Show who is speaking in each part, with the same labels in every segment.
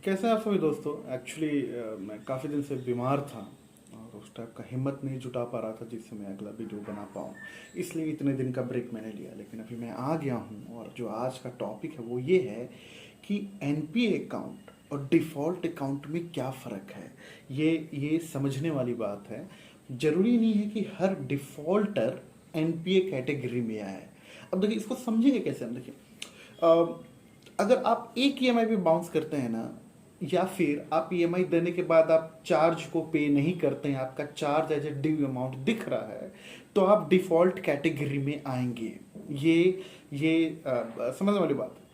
Speaker 1: कैसे हैं आप सभी दोस्तों। एक्चुअली मैं काफ़ी दिन से बीमार था और उस टाइप का हिम्मत नहीं जुटा पा रहा था जिससे मैं अगला वीडियो बना पाऊँ, इसलिए इतने दिन का ब्रेक मैंने लिया। लेकिन अभी मैं आ गया हूँ और जो आज का टॉपिक है वो ये है कि एनपीए अकाउंट और डिफ़ॉल्ट अकाउंट में क्या फ़र्क है। ये समझने वाली बात है। ज़रूरी नहीं है कि हर डिफ़ॉल्टर एनपीए कैटेगरी में आए। अब देखिए इसको समझेंगे कैसे हम। देखिए अगर आप एक ईएमआई पे बाउंस करते हैं ना, या फिर आप ईएमआई देने के बाद आप चार्ज को पे नहीं करते हैं, आपका charge as a due amount दिख रहा है, तो आप डिफ़ॉल्ट कैटेगरी में आएंगे। ये समझने वाली बात है।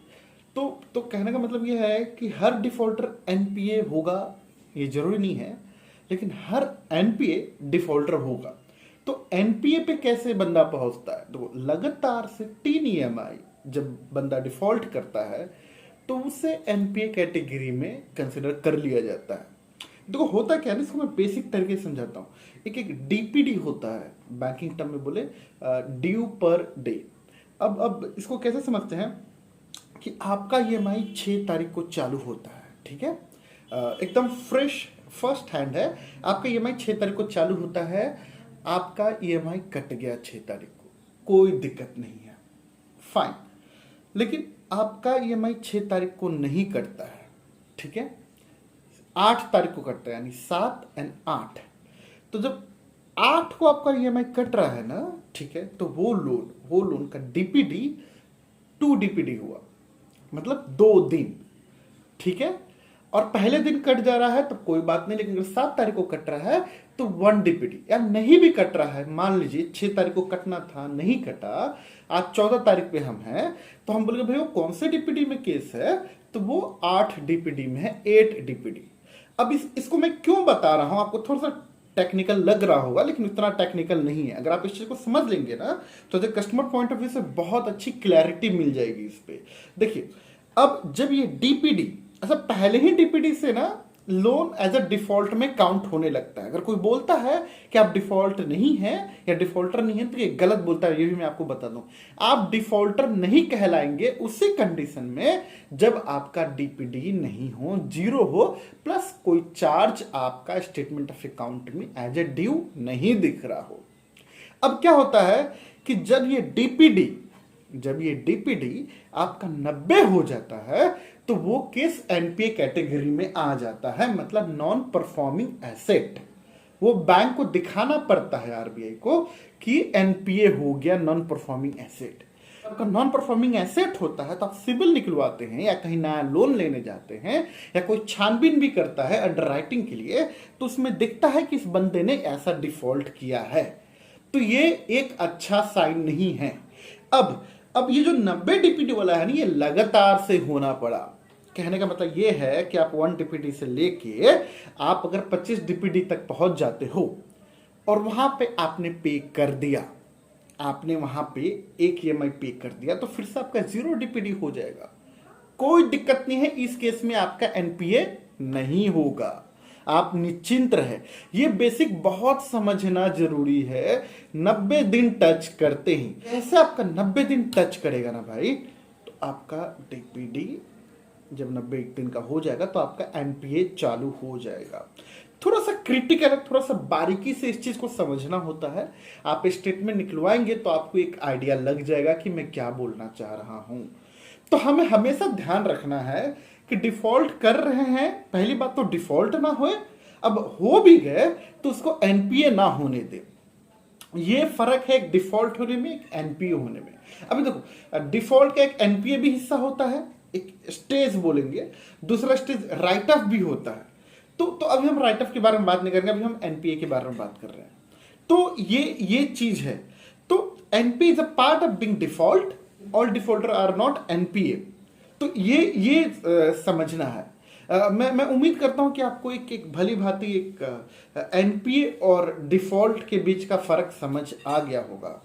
Speaker 1: तो कहने का मतलब ये है कि हर डिफ़ॉल्टर एनपीए होगा, ये जरूरी नहीं है, लेकिन हर एनपीए डिफ़ॉल्टर होगा। तो एनपीए पे कैसे बंदा पहुंचता है? तो लगातार से 3 ईएमआई जब बंदा डिफ़ॉल्ट करता है तो उसे एनपीए कैटेगरी में कंसिडर कर लिया जाता है। देखो होता क्या है, इसको मैं बेसिक तरीके से समझाता हूँ। एक डीपीडी होता है, बैंकिंग टर्म में बोले ड्यू पर डे। अब इसको कैसे समझते हैं कि आपका ईएमआई 6 तारीख को चालू होता है, ठीक है। एकदम फ्रेश फर्स्ट हैंड है, आपका ईएमआई 6 तारीख को चालू होता है। आपका ईएमआई कट गया 6 तारीख को, कोई दिक्कत नहीं है, फाइन। लेकिन आपका ईएमआई 6 तारीख को नहीं कटता है, ठीक है, 8 तारीख को कटता है, यानी 7 एंड 8। तो जब 8 को आपका ईएमआई कट रहा है ना, ठीक है, तो वो लोन का डीपीडी 2 डीपीडी हुआ, मतलब 2 दिन, ठीक है। और पहले दिन कट जा रहा है तो कोई बात नहीं, लेकिन अगर 7 तारीख को कट रहा है तो 1 डीपीडी। या नहीं भी कट रहा है, मान लीजिए 6 तारीख को कटना था, नहीं कटा, आज 14 तारीख पे हम हैं, तो हम बोलेंगे भाई वो कौन से डीपीडी में केस है? तो वो 8 डीपीडी में है, 8 डीपीडी। अब इसको मैं क्यों बता रहा हूं, आपको थोड़ा सा टेक्निकल लग रहा होगा, लेकिन इतना टेक्निकल नहीं है। अगर आप इस चीज को समझ लेंगे ना, तो कस्टमर पॉइंट ऑफ व्यू से बहुत अच्छी क्लैरिटी मिल जाएगी इस पे। देखिए अब जब ये डीपीडी, अच्छा पहले ही डीपीडी से ना लोन एज अ डिफॉल्ट में काउंट होने लगता है। अगर कोई बोलता है कि आप डिफॉल्ट नहीं है या डिफॉल्टर नहीं है, तो ये गलत बोलता है, ये भी मैं आपको बता दूं। आप डिफॉल्टर नहीं कहलाएंगे उसी कंडीशन में जब आपका डीपीडी नहीं हो, जीरो हो, प्लस कोई चार्ज आपका स्टेटमेंट ऑफ अकाउंट में एज ए ड्यू नहीं दिख रहा हो। अब क्या होता है कि जब ये डीपीडी आपका 90 हो जाता है तो वो केस एनपीए कैटेगरी में आ जाता है, मतलब नॉन परफॉर्मिंग एसेट। वो बैंक को दिखाना पड़ता है आरबीआई को कि एनपीए हो गया, नॉन परफॉर्मिंग एसेट। आपका नॉन परफॉर्मिंग एसेट होता है तो आप सिविल निकलवाते हैं या कहीं नया लोन लेने जाते हैं या कोई छानबीन भी करता है अंडरराइटिंग के लिए, तो उसमें दिखता है कि इस बंदे ने ऐसा डिफॉल्ट किया है। तो ये एक अच्छा साइन नहीं है। अब ये जो 90 डीपीडी वाला है ना, ये लगातार से होना पड़ा। कहने का मतलब ये है कि आप 1 डीपीडी से लेके आप अगर 25 डीपीडी तक पहुंच जाते हो और वहां पे आपने पे कर दिया, आपने वहां पे एक ईएमआई पे कर दिया, तो फिर से आपका 0 डीपीडी हो जाएगा। कोई दिक्कत नहीं है, इस केस में आपका एनपीए नहीं होगा, आप निश्चिंत रहे। ये बेसिक बहुत समझना जरूरी है। 90 दिन टच करते ही, ऐसे आपका 90 दिन टच करेगा ना भाई, तो आपका डीपीडी जब 90 दिन का हो जाएगा तो आपका एनपीए चालू हो जाएगा। थोड़ा सा क्रिटिकल है, थोड़ा सा बारीकी से इस चीज को समझना होता है। आप स्टेटमेंट निकलवाएंगे तो आपको एक आइडिया लग जाएगा कि मैं क्या बोलना चाह रहा हूं। तो हमें हमेशा ध्यान रखना है कि डिफॉल्ट कर रहे हैं, पहली बात तो डिफॉल्ट ना होए, अब हो भी गए तो उसको एनपीए ना होने दे। ये फर्क है एक डिफॉल्ट होने में, एक एनपीए होने में। अभी देखो डिफॉल्ट का एक एनपीए भी हिस्सा होता है, एक स्टेज बोलेंगे, दूसरा स्टेज राइट ऑफ भी होता है। तो अभी हम राइट ऑफ के बारे में बात नहीं करेंगे, अभी हम एनपीए के बारे में बात कर रहे हैं। तो ये चीज है। तो NPA is a part of being default, all defaulter are not NPA. तो ये समझना है। मैं उम्मीद करता हूं कि आपको एक भली भांति एक एनपीए और डिफॉल्ट के बीच का फर्क समझ आ गया होगा।